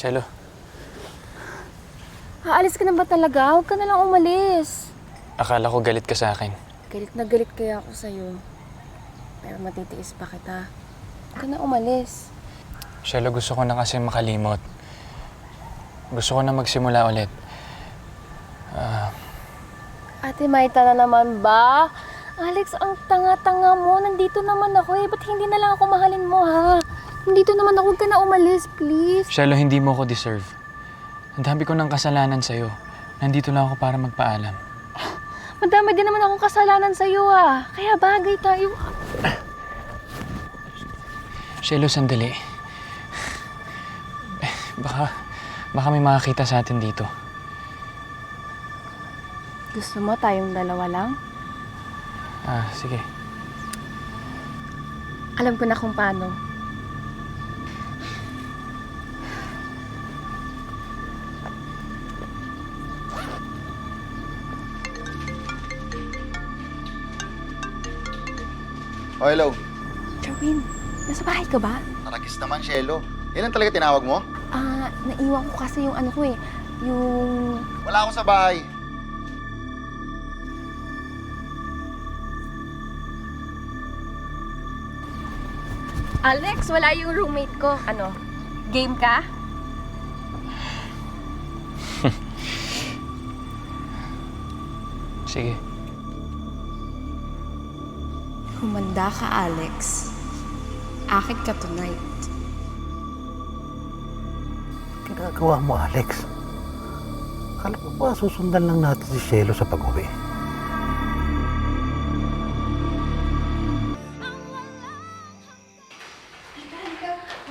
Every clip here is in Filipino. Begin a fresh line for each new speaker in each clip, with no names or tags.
Shelo,
Aalis ka na ba talaga? Huwag ka na lang umalis.
akala ko galit ka sa akin.
Galit na galit kaya ako sa'yo. Pero matitiis pa kita. Huwag ka na umalis.
Shelo, gusto ko na kasi makalimot. Gusto ko na magsimula ulit.
Ate Maita na naman ba? Alex, ang tanga-tanga mo. Nandito naman ako eh. Ba't hindi na lang ako mahalin mo, ha? Nandito naman ako. Huwag ka na umalis, please.
Shelo, hindi mo ko deserve. Ang dami ko ng kasalanan sa'yo. Nandito lang ako para magpaalam.
Madami din naman akong kasalanan sa'yo, ah. Kaya bagay tayo.
Shelo, sandali. Baka may makakita sa atin dito.
Gusto mo tayong dalawa lang?
Sige.
Alam ko na kung paano.
Oh, hello.
Jerwin, nasa bahay ka ba?
Tarakis naman, Shelo. Yan ang talaga tinawag mo?
Naiwan ko kasi yung ano ko eh. Yung...
Wala ako sa bahay.
Alex, wala yung roommate ko. Ano? Game ka?
Sige.
Humanda ka, Alex. Akit ka tonight.
Ginagawa mo, Alex? Akala ko ba susundan lang natin si Shelo sa pag-uwi?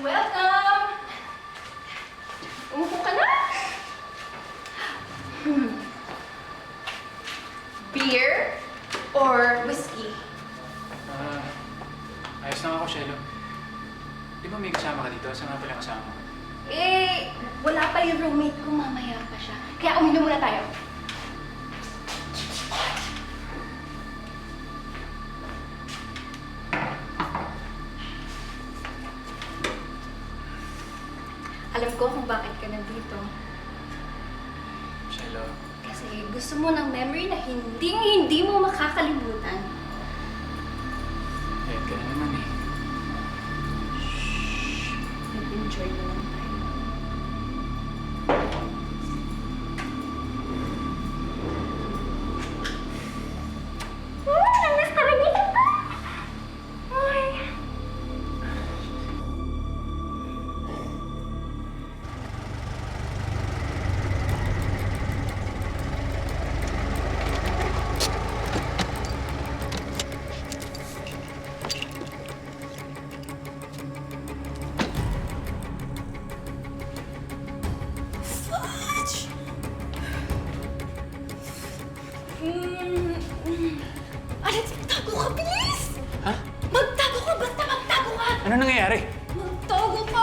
Welcome! Umupo ka na? Beer or whiskey?
Ayos lang ako, Shelo. Di ba may kasama ka dito? Saan nga pala kasama mo?
Wala pa yung roommate ko. Mamaya pa siya. Kaya uminom muna tayo. Alam ko kung bakit ka nandito.
Shelo.
Kasi gusto mo ng memory na hindi mo makakalimutan.
Ayun ka na naman eh.
Nag-enjoy na lang tayo. Namiss talaga kita! Ay. Fudge! Alex, magtago ka, bilis!
Ha?
Magtago ka! Basta magtago ka!
Ano nangyayari?
Magtago ka!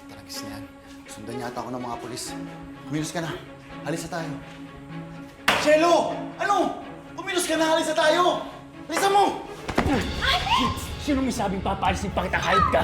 Tarakis na yan. Sundan yata ako ng mga polis. Kumilos ka na. Alis na tayo. Shelo! Ano? Kumilos ka na. Alis na tayo! Alisan mo!
Sinong may sabing papaalisin pa kita kahit ka?